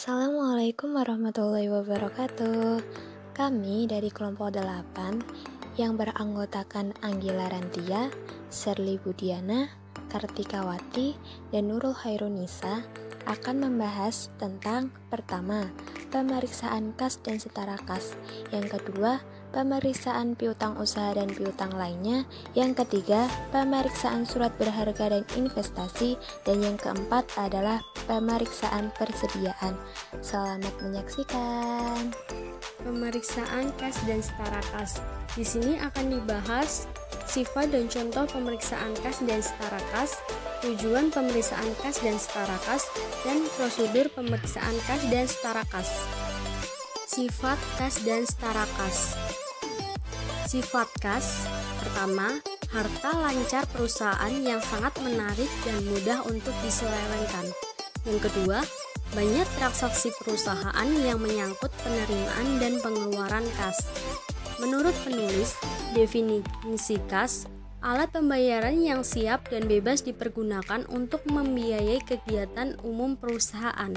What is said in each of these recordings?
Assalamualaikum warahmatullahi wabarakatuh. Kami dari kelompok 8 yang beranggotakan Anggila Rantia, Serli Budiana, Kartikawati, dan Nurul Hairunisa akan membahas tentang pertama, pemeriksaan kas dan setara kas. Yang kedua, pemeriksaan piutang usaha dan piutang lainnya. Yang ketiga, pemeriksaan surat berharga dan investasi. Dan yang keempat adalah pemeriksaan persediaan. Selamat menyaksikan. Pemeriksaan kas dan setara kas. Di sini akan dibahas sifat dan contoh pemeriksaan kas dan setara kas, tujuan pemeriksaan kas dan setara kas, dan prosedur pemeriksaan kas dan setara kas. Sifat kas dan setara kas. Sifat kas pertama, harta lancar perusahaan yang sangat menarik dan mudah untuk diselewengkan. Yang kedua, banyak transaksi perusahaan yang menyangkut penerimaan dan pengeluaran kas. Menurut penulis, definisi kas, alat pembayaran yang siap dan bebas dipergunakan untuk membiayai kegiatan umum perusahaan.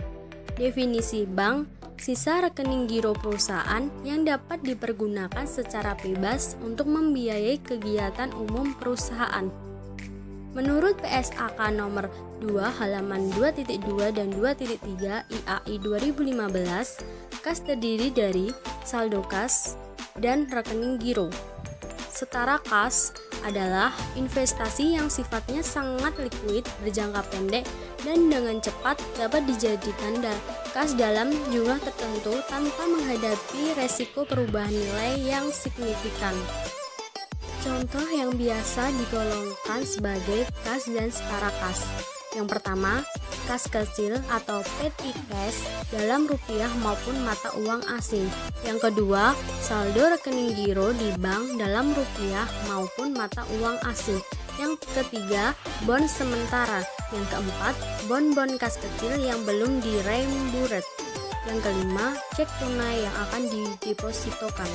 Definisi bank, sisa rekening giro perusahaan yang dapat dipergunakan secara bebas untuk membiayai kegiatan umum perusahaan. Menurut PSAK nomor 2 halaman 2.2 dan 2.3 IAI 2015, kas terdiri dari saldo kas dan rekening giro. Setara kas adalah investasi yang sifatnya sangat likuid, berjangka pendek, dan dengan cepat dapat dijadikan kas dalam jumlah tertentu tanpa menghadapi resiko perubahan nilai yang signifikan. Contoh yang biasa digolongkan sebagai kas dan setara kas. Yang pertama, kas kecil atau petty cash dalam rupiah maupun mata uang asing. Yang kedua, saldo rekening giro di bank dalam rupiah maupun mata uang asing. Yang ketiga, bond sementara. Yang keempat, bond kas kecil yang belum diremburet. Yang kelima, cek tunai yang akan didepositokan.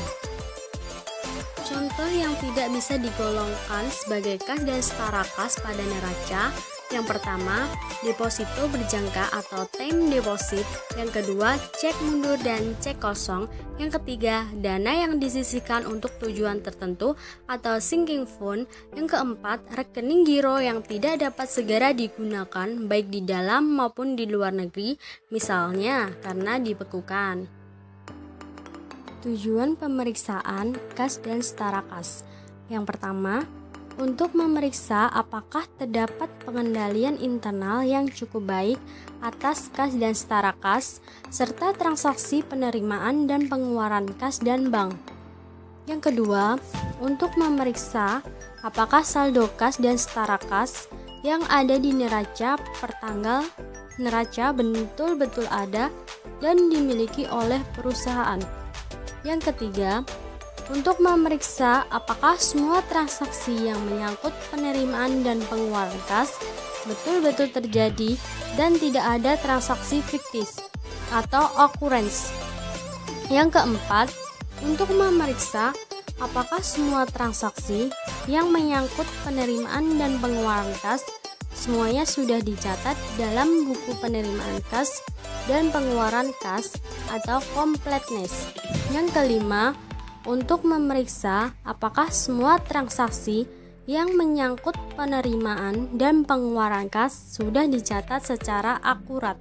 Contoh yang tidak bisa digolongkan sebagai kas dan setara kas pada neraca. Yang pertama, deposito berjangka atau time deposit. Yang kedua, cek mundur dan cek kosong. Yang ketiga, dana yang disisihkan untuk tujuan tertentu atau sinking fund. Yang keempat, rekening giro yang tidak dapat segera digunakan baik di dalam maupun di luar negeri, misalnya karena dibekukan. Tujuan pemeriksaan kas dan setara kas. Yang pertama, untuk memeriksa apakah terdapat pengendalian internal yang cukup baik atas kas dan setara kas, serta transaksi penerimaan dan pengeluaran kas dan bank. Yang kedua, untuk memeriksa apakah saldo kas dan setara kas yang ada di neraca pertanggal neraca betul-betul ada dan dimiliki oleh perusahaan. Yang ketiga, untuk memeriksa apakah semua transaksi yang menyangkut penerimaan dan pengeluaran kas betul-betul terjadi dan tidak ada transaksi fiktif atau occurrence. Yang keempat, untuk memeriksa apakah semua transaksi yang menyangkut penerimaan dan pengeluaran kas semuanya sudah dicatat dalam buku penerimaan kas dan pengeluaran kas atau completeness. Yang kelima, untuk memeriksa apakah semua transaksi yang menyangkut penerimaan dan pengeluaran kas sudah dicatat secara akurat.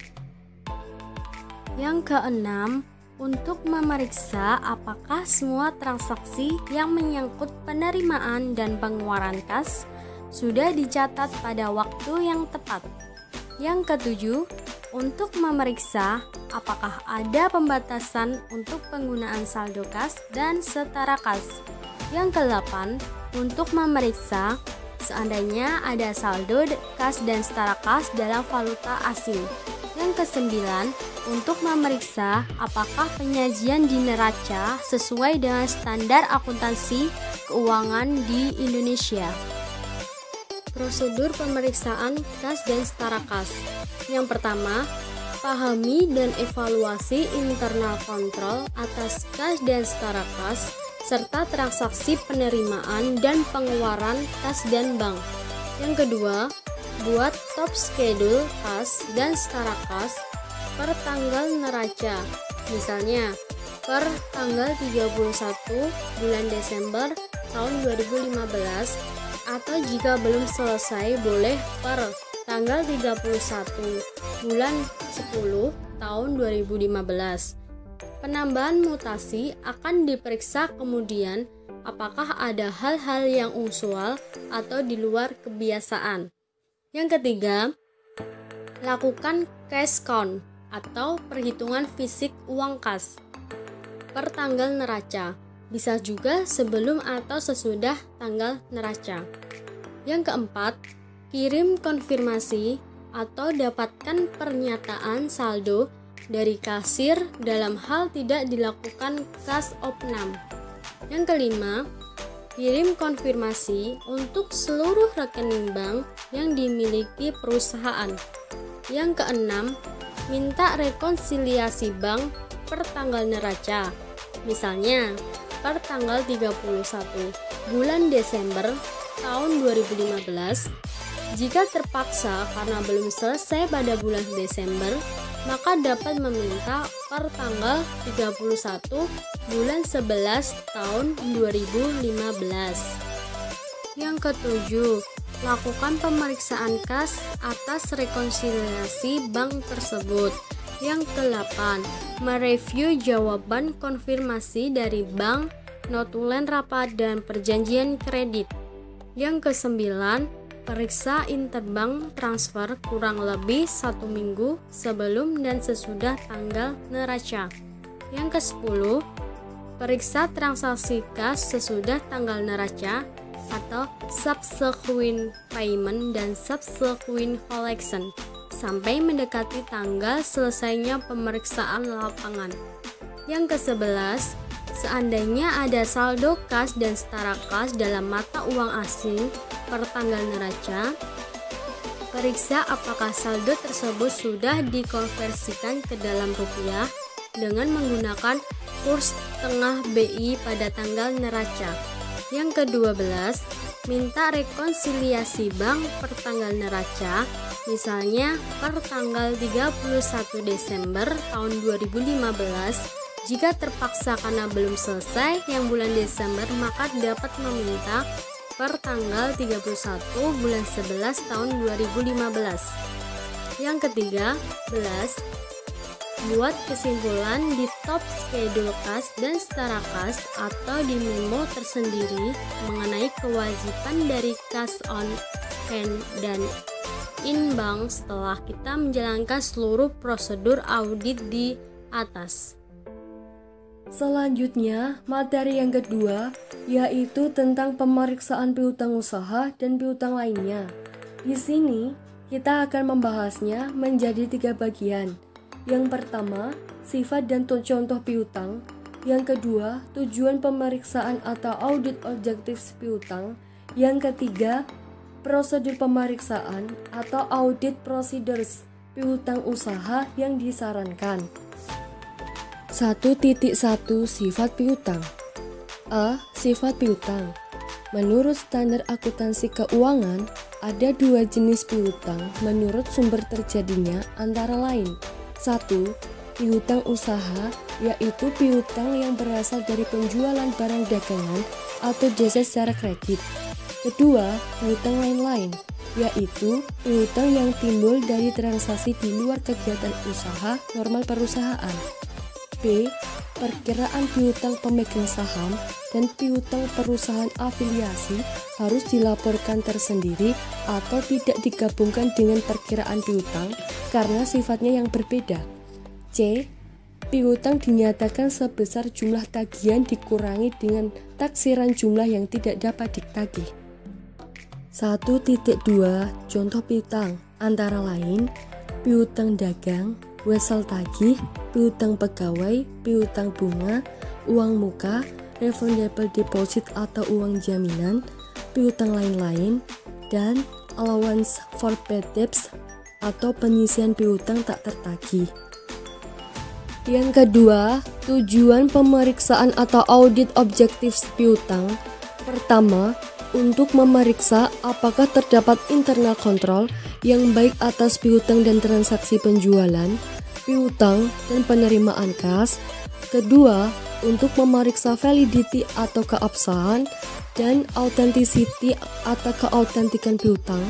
Yang keenam, untuk memeriksa apakah semua transaksi yang menyangkut penerimaan dan pengeluaran kas sudah dicatat pada waktu yang tepat. Yang ketujuh, untuk memeriksa apakah ada pembatasan untuk penggunaan saldo kas dan setara kas. Yang kedelapan, untuk memeriksa seandainya ada saldo kas dan setara kas dalam valuta asing. Yang kesembilan, untuk memeriksa apakah penyajian di neraca sesuai dengan standar akuntansi keuangan di Indonesia. Prosedur pemeriksaan kas dan setara kas. Yang pertama, pahami dan evaluasi internal kontrol atas kas dan setara kas, serta transaksi penerimaan dan pengeluaran kas dan bank. Yang kedua, buat top schedule kas dan setara kas per tanggal neraca. Misalnya, per tanggal 31 bulan Desember tahun 2015, atau jika belum selesai boleh per tanggal 31 bulan 10 tahun 2015. Penambahan mutasi akan diperiksa kemudian apakah ada hal-hal yang usual atau di luar kebiasaan. Yang ketiga, lakukan cash count atau perhitungan fisik uang kas per tanggal neraca, bisa juga sebelum atau sesudah tanggal neraca. Yang keempat, kirim konfirmasi atau dapatkan pernyataan saldo dari kasir dalam hal tidak dilakukan cash opnam. Yang kelima, kirim konfirmasi untuk seluruh rekening bank yang dimiliki perusahaan. Yang keenam, minta rekonsiliasi bank per tanggal neraca. Misalnya, per tanggal 31 bulan Desember tahun 2015, jika terpaksa karena belum selesai pada bulan Desember, maka dapat meminta per tanggal 31 bulan 11 tahun 2015. Yang ketujuh, lakukan pemeriksaan kas atas rekonsiliasi bank tersebut. Yang ke-8, mereview jawaban konfirmasi dari bank, notulen rapat, dan perjanjian kredit. Yang ke-9, periksa interbank transfer kurang lebih 1 minggu sebelum dan sesudah tanggal neraca. Yang ke-10, periksa transaksi kas sesudah tanggal neraca atau subsequent payment dan subsequent collection sampai mendekati tanggal selesainya pemeriksaan lapangan. Yang ke-11, seandainya ada saldo kas dan setara kas dalam mata uang asing per tanggal neraca, periksa apakah saldo tersebut sudah dikonversikan ke dalam rupiah dengan menggunakan kurs tengah BI pada tanggal neraca. Yang ke-12, minta rekonsiliasi bank per tanggal neraca, misalnya per tanggal 31 Desember tahun 2015. Jika terpaksa karena belum selesai yang bulan Desember, maka dapat meminta per tanggal 31 bulan 11 tahun 2015. Yang ke-13, buat kesimpulan di top schedule kas dan setara kas atau di memo tersendiri mengenai kewajiban dari cash on hand dan in bank setelah kita menjalankan seluruh prosedur audit di atas. Selanjutnya, materi yang kedua yaitu tentang pemeriksaan piutang usaha dan piutang lainnya. Di sini, kita akan membahasnya menjadi 3 bagian. Yang pertama, sifat dan contoh piutang. Yang kedua, tujuan pemeriksaan atau audit objektif piutang. Yang ketiga, prosedur pemeriksaan atau audit procedures piutang usaha yang disarankan. 1.1 Sifat piutang. A. Sifat piutang. Menurut standar akuntansi keuangan, ada 2 jenis piutang menurut sumber terjadinya antara lain. 1. Piutang usaha, yaitu piutang yang berasal dari penjualan barang dagangan atau jasa secara kredit. Kedua, piutang lain-lain, yaitu piutang yang timbul dari transaksi di luar kegiatan usaha normal perusahaan. B. Perkiraan piutang pemegang saham dan piutang perusahaan afiliasi harus dilaporkan tersendiri atau tidak digabungkan dengan perkiraan piutang karena sifatnya yang berbeda. C. Piutang dinyatakan sebesar jumlah tagihan dikurangi dengan taksiran jumlah yang tidak dapat ditagih. 1.2 Contoh piutang antara lain piutang dagang, wesel tagih, piutang pegawai, piutang bunga, uang muka, refundable deposit atau uang jaminan, piutang lain-lain, dan allowance for bad debts atau penyisian piutang tak tertagih. Yang kedua, tujuan pemeriksaan atau audit objektif piutang. Pertama, untuk memeriksa apakah terdapat internal control yang baik atas piutang dan transaksi penjualan. piutang dan penerimaan kas. Kedua, untuk memeriksa validity atau keabsahan dan authenticity atau keautentikan piutang.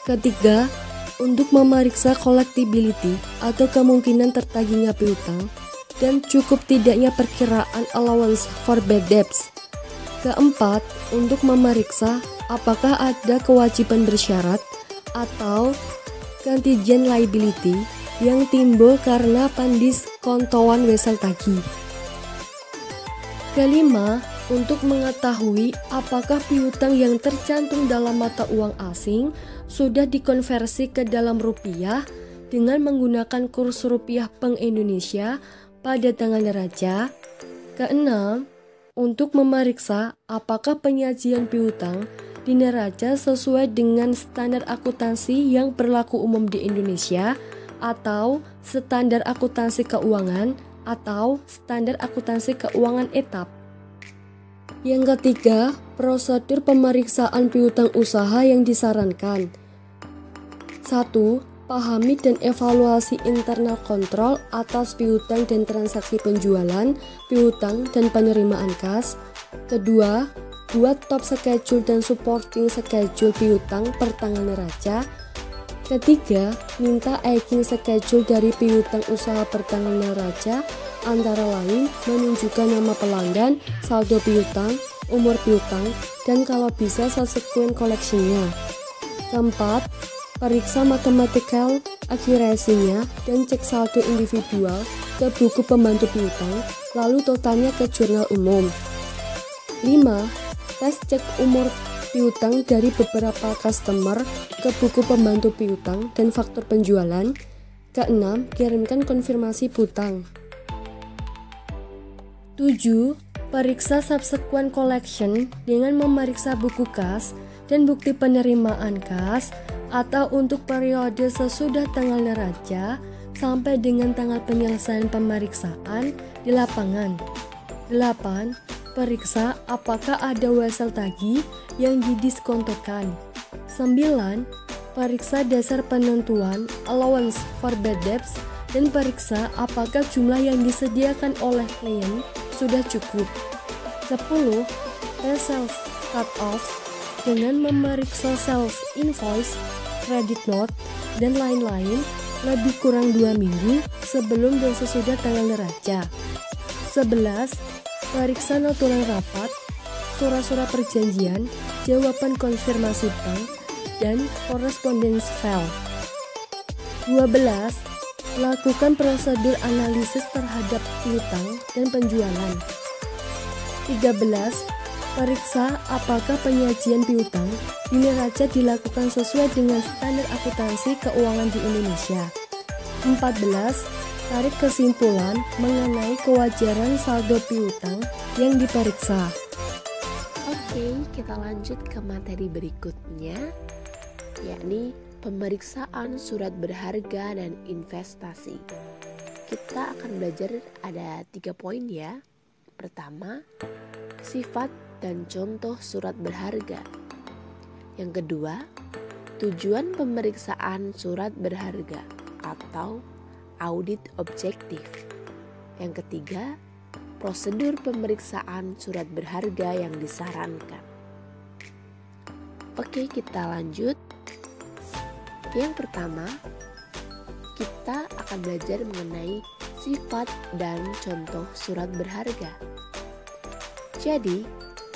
Ketiga, untuk memeriksa collectibility atau kemungkinan tertagihnya piutang dan cukup tidaknya perkiraan allowance for bad debts. Keempat, untuk memeriksa apakah ada kewajiban bersyarat atau contingent liability yang timbul karena pendiskontauan wesel tagih. Kelima, untuk mengetahui apakah piutang yang tercantum dalam mata uang asing sudah dikonversi ke dalam rupiah dengan menggunakan kurs rupiah Bank Indonesia pada tanggal neraca. Keenam, untuk memeriksa apakah penyajian piutang di neraca sesuai dengan standar akuntansi yang berlaku umum di Indonesia atau standar akuntansi keuangan atau standar akuntansi keuangan etap. Yang ketiga, prosedur pemeriksaan piutang usaha yang disarankan. 1. Pahami dan evaluasi internal kontrol atas piutang dan transaksi penjualan, piutang dan penerimaan kas. Kedua, buat top schedule dan supporting schedule piutang per tanggal neraca. Ketiga, minta aging schedule dari piutang usaha per tanggal neraca, antara lain menunjukkan nama pelanggan, saldo piutang, umur piutang, dan kalau bisa subsequent collection-nya. Keempat, periksa mathematical accuracy-nya dan cek saldo individual ke buku pembantu piutang, lalu totalnya ke jurnal umum. 5. Tes cek umur piutang dari beberapa customer ke buku pembantu piutang dan faktur penjualan. Keenam, kirimkan konfirmasi piutang. 7. Periksa subsequent collection dengan memeriksa buku kas dan bukti penerimaan kas atau untuk periode sesudah tanggal neraca sampai dengan tanggal penyelesaian pemeriksaan di lapangan. 8. Periksa apakah ada wesel tagih yang didiskontokan. 9. Periksa dasar penentuan allowance for bad debts dan periksa apakah jumlah yang disediakan oleh klien sudah cukup. 10. Tes self cut off dengan memeriksa self invoice, credit note, dan lain-lain lebih kurang 2 minggu sebelum dan sesudah tanggal neraca. 11. Periksa notulen rapat, surat-surat perjanjian, jawaban konfirmasi bank, dan correspondence file. 12. Lakukan prosedur analisis terhadap piutang dan penjualan. 13. Periksa apakah penyajian piutang di neraca dilakukan sesuai dengan standar akuntansi keuangan di Indonesia. 14. Tarik kesimpulan mengenai kewajaran saldo piutang yang diperiksa. Oke, kita lanjut ke materi berikutnya, yakni pemeriksaan surat berharga dan investasi. Kita akan belajar ada 3 poin ya. Pertama, sifat dan contoh surat berharga. Yang kedua, tujuan pemeriksaan surat berharga atau audit objektif. Yang ketiga, prosedur pemeriksaan surat berharga yang disarankan. Oke, kita lanjut. Yang pertama, kita akan belajar mengenai sifat dan contoh surat berharga. Jadi,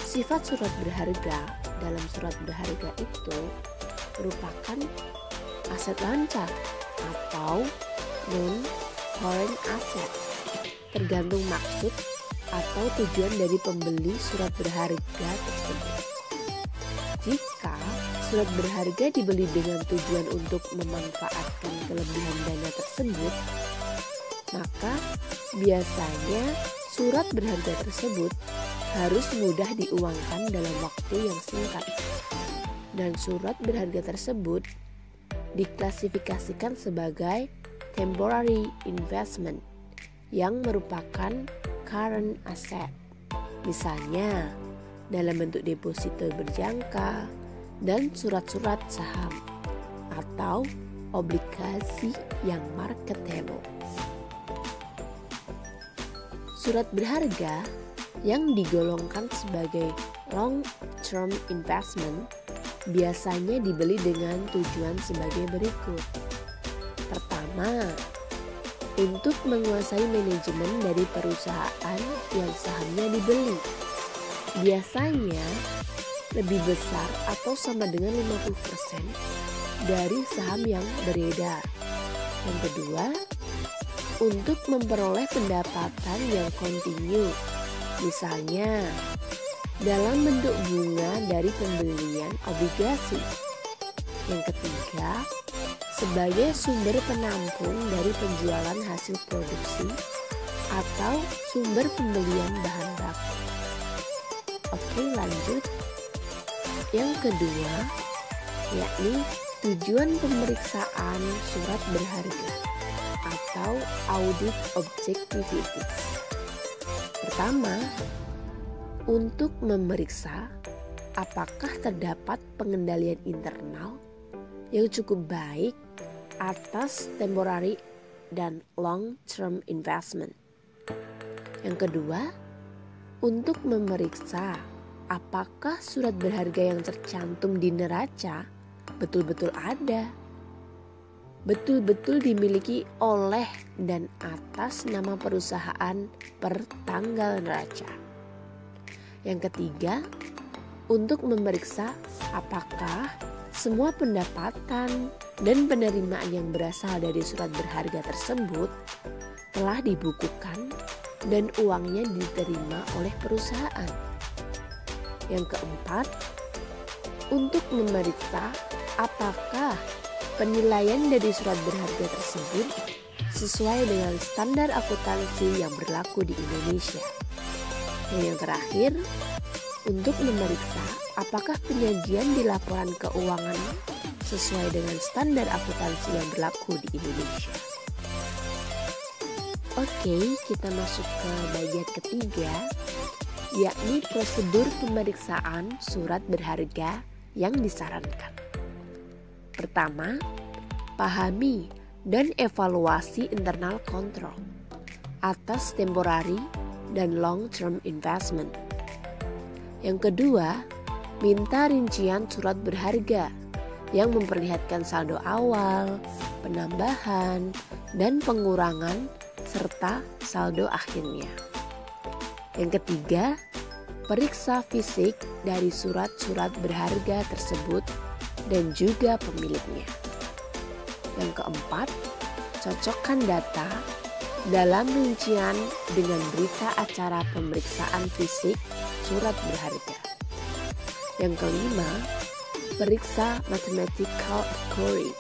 sifat surat berharga dalam surat berharga itu merupakan aset lancar atau non-current asset, tergantung maksud atau tujuan dari pembeli surat berharga tersebut. Jika surat berharga dibeli dengan tujuan untuk memanfaatkan kelebihan dana tersebut, maka biasanya surat berharga tersebut harus mudah diuangkan dalam waktu yang singkat. Dan surat berharga tersebut diklasifikasikan sebagai temporary investment yang merupakan current asset, misalnya dalam bentuk deposito berjangka dan surat-surat saham atau obligasi yang marketable. Surat berharga yang digolongkan sebagai long term investment biasanya dibeli dengan tujuan sebagai berikut. Pertama, untuk menguasai manajemen dari perusahaan yang sahamnya dibeli. Biasanya lebih besar atau sama dengan 50% dari saham yang beredar. Yang kedua, untuk memperoleh pendapatan yang kontinu, misalnya dalam bentuk bunga dari pembelian obligasi. Yang ketiga, sebagai sumber penampung dari penjualan hasil produksi atau sumber pembelian bahan baku. Oke, lanjut. Yang kedua, yakni tujuan pemeriksaan surat berharga atau audit objectivities. Pertama, untuk memeriksa apakah terdapat pengendalian internal yang cukup baik atas temporary dan long term investment. Yang kedua, untuk memeriksa apakah surat berharga yang tercantum di neraca betul-betul ada, betul-betul dimiliki oleh dan atas nama perusahaan per tanggal neraca. Yang ketiga, untuk memeriksa apakah semua pendapatan dan penerimaan yang berasal dari surat berharga tersebut telah dibukukan dan uangnya diterima oleh perusahaan. Yang keempat, untuk memeriksa apakah penilaian dari surat berharga tersebut sesuai dengan standar akuntansi yang berlaku di Indonesia. Dan yang terakhir, untuk memeriksa apakah penyajian di laporan keuangan sesuai dengan standar akuntansi yang berlaku di Indonesia. Oke, kita masuk ke bagian ketiga, yakni prosedur pemeriksaan surat berharga yang disarankan. Pertama, pahami dan evaluasi internal control atas temporary dan long term investment. Yang kedua, minta rincian surat berharga yang memperlihatkan saldo awal, penambahan, dan pengurangan serta saldo akhirnya. Yang ketiga, periksa fisik dari surat-surat berharga tersebut dan juga pemiliknya. Yang keempat, cocokkan data dalam rincian dengan berita acara pemeriksaan fisik surat berharga. Yang kelima, periksa mathematical accuracy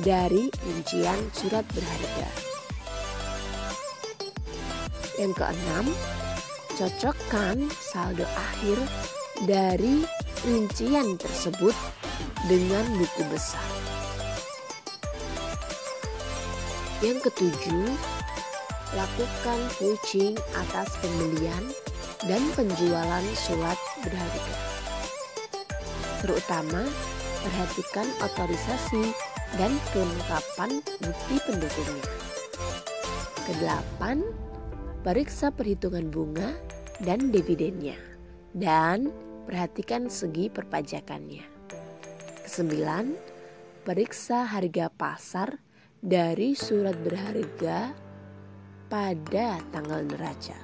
dari rincian surat berharga. Yang keenam, cocokkan saldo akhir dari rincian tersebut dengan buku besar. Yang ketujuh, lakukan vouching atas pembelian dan penjualan surat berharga. Terutama, perhatikan otorisasi dan kelengkapan bukti pendukungnya. Kedelapan, periksa perhitungan bunga dan dividennya, dan perhatikan segi perpajakannya. Kesembilan, periksa harga pasar dari surat berharga pada tanggal neraca.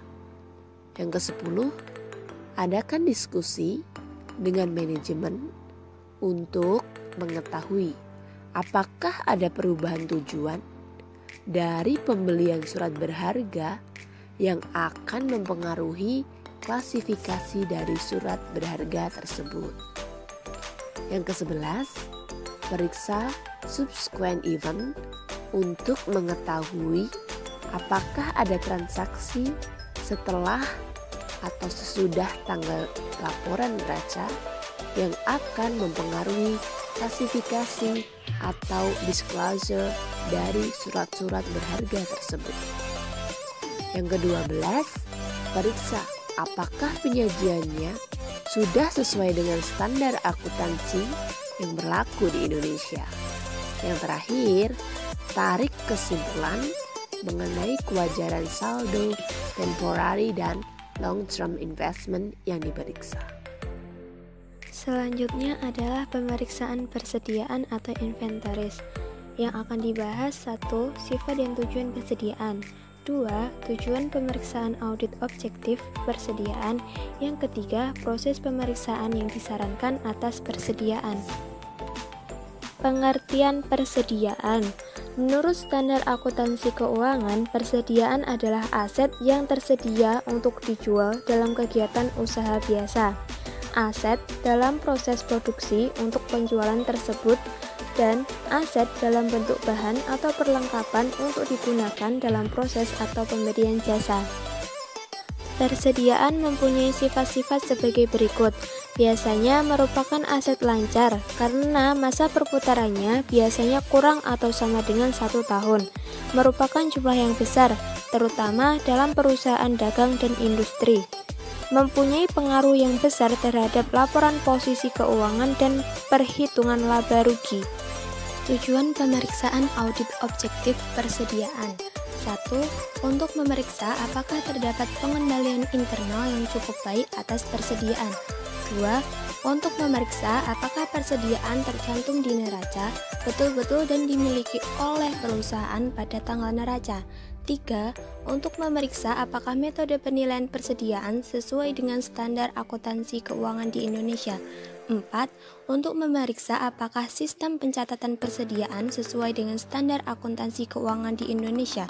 Yang kesepuluh, adakan diskusi dengan manajemen untuk mengetahui apakah ada perubahan tujuan dari pembelian surat berharga yang akan mempengaruhi klasifikasi dari surat berharga tersebut. Yang ke-11, periksa subsequent event untuk mengetahui apakah ada transaksi setelah atau sesudah tanggal laporan neraca yang akan mempengaruhi klasifikasi atau disclosure dari surat-surat berharga tersebut. Yang ke-12, periksa apakah penyajiannya sudah sesuai dengan standar akuntansi yang berlaku di Indonesia. Yang terakhir, tarik kesimpulan mengenai kewajaran saldo, temporary dan long-term investment yang diperiksa. Selanjutnya adalah pemeriksaan persediaan atau inventaris. Yang akan dibahas 1. Sifat dan tujuan persediaan. 2. Tujuan pemeriksaan audit objektif persediaan. Yang ketiga, proses pemeriksaan yang disarankan atas persediaan. Pengertian persediaan. Menurut standar akuntansi keuangan, persediaan adalah aset yang tersedia untuk dijual dalam kegiatan usaha biasa. Aset dalam proses produksi untuk penjualan tersebut dan aset dalam bentuk bahan atau perlengkapan untuk digunakan dalam proses atau pemberian jasa. Persediaan mempunyai sifat-sifat sebagai berikut. Biasanya merupakan aset lancar karena masa perputarannya biasanya kurang atau sama dengan 1 tahun. Merupakan jumlah yang besar, terutama dalam perusahaan dagang dan industri. Mempunyai pengaruh yang besar terhadap laporan posisi keuangan dan perhitungan laba rugi. Tujuan pemeriksaan audit objektif persediaan. 1. Untuk memeriksa apakah terdapat pengendalian internal yang cukup baik atas persediaan. 2. Untuk memeriksa apakah persediaan tercantum di neraca betul-betul dan dimiliki oleh perusahaan pada tanggal neraca. 3. Untuk memeriksa apakah metode penilaian persediaan sesuai dengan standar akuntansi keuangan di Indonesia. 4. Untuk memeriksa apakah sistem pencatatan persediaan sesuai dengan standar akuntansi keuangan di Indonesia.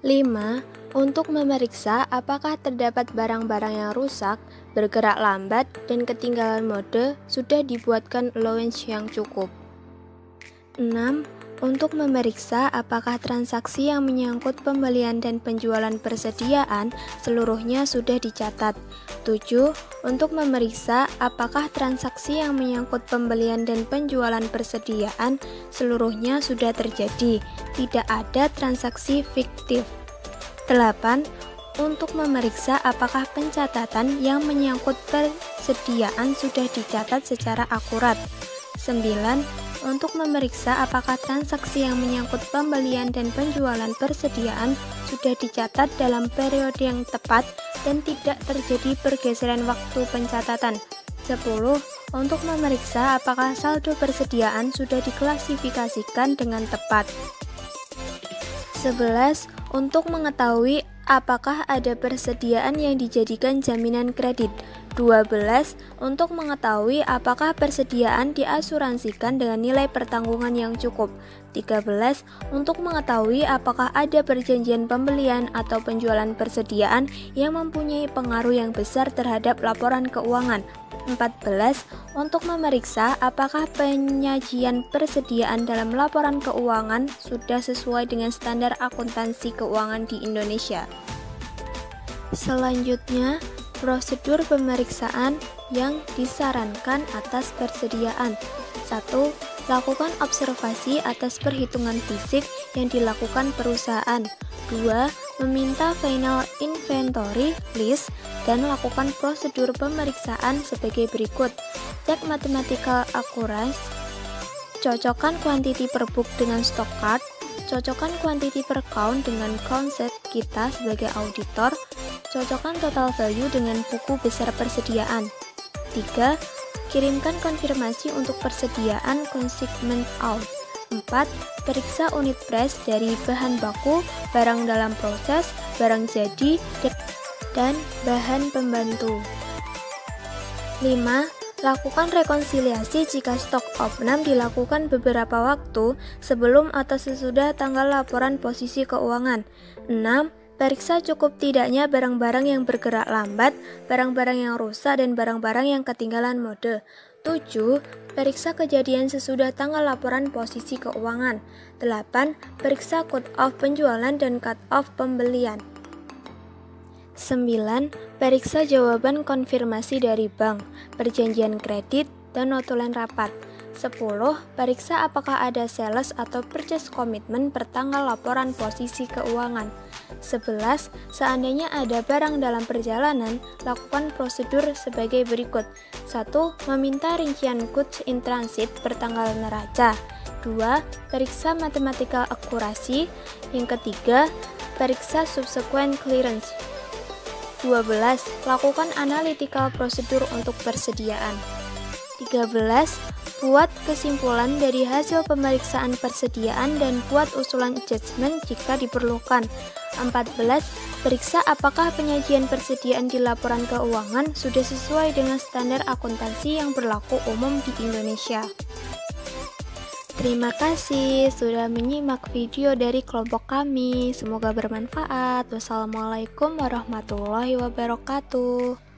5. Untuk memeriksa apakah terdapat barang-barang yang rusak, bergerak lambat, dan ketinggalan mode sudah dibuatkan allowance yang cukup. 6. Untuk memeriksa apakah transaksi yang menyangkut pembelian dan penjualan persediaan seluruhnya sudah dicatat. 7. Untuk memeriksa apakah transaksi yang menyangkut pembelian dan penjualan persediaan seluruhnya sudah terjadi, tidak ada transaksi fiktif. 8. Untuk memeriksa apakah pencatatan yang menyangkut persediaan sudah dicatat secara akurat. 9. Untuk memeriksa apakah transaksi yang menyangkut pembelian dan penjualan persediaan sudah dicatat dalam periode yang tepat dan tidak terjadi pergeseran waktu pencatatan. 10. Untuk memeriksa apakah saldo persediaan sudah diklasifikasikan dengan tepat. 11. Untuk mengetahui apakah ada persediaan yang dijadikan jaminan kredit. 12. Untuk mengetahui apakah persediaan diasuransikan dengan nilai pertanggungan yang cukup. 13. Untuk mengetahui apakah ada perjanjian pembelian atau penjualan persediaan yang mempunyai pengaruh yang besar terhadap laporan keuangan. 14. Untuk memeriksa apakah penyajian persediaan dalam laporan keuangan sudah sesuai dengan standar akuntansi keuangan di Indonesia. Selanjutnya, prosedur pemeriksaan yang disarankan atas persediaan. 1. Lakukan observasi atas perhitungan fisik yang dilakukan perusahaan. 2. Meminta final inventory list dan lakukan prosedur pemeriksaan sebagai berikut. Cek mathematical accuracy, cocokkan quantity per book dengan stock card, cocokkan quantity per count dengan konsep kita sebagai auditor, cocokkan total value dengan buku besar persediaan. 3. Kirimkan konfirmasi untuk persediaan consignment out. 4. Periksa unit price dari bahan baku, barang dalam proses, barang jadi, dan bahan pembantu. 5. Lakukan rekonsiliasi jika stok opnam dilakukan beberapa waktu sebelum atau sesudah tanggal laporan posisi keuangan. 6. Periksa cukup tidaknya barang-barang yang bergerak lambat, barang-barang yang rusak, dan barang-barang yang ketinggalan mode. 7. Periksa kejadian sesudah tanggal laporan posisi keuangan. 8. Periksa cut-off penjualan dan cut-off pembelian. 9. Periksa jawaban konfirmasi dari bank, perjanjian kredit, dan notulen rapat. 10. Periksa apakah ada sales atau purchase commitment per tanggal laporan posisi keuangan. 11. Seandainya ada barang dalam perjalanan, lakukan prosedur sebagai berikut. 1. Meminta rincian goods in transit per tanggal neraca. kedua, periksa mathematical akurasi. Yang ketiga, periksa subsequent clearance. 12. Lakukan analytical prosedur untuk persediaan. 13. Buat kesimpulan dari hasil pemeriksaan persediaan dan buat usulan adjustment jika diperlukan. 14. Periksa apakah penyajian persediaan di laporan keuangan sudah sesuai dengan standar akuntansi yang berlaku umum di Indonesia. Terima kasih sudah menyimak video dari kelompok kami. Semoga bermanfaat. Wassalamualaikum warahmatullahi wabarakatuh.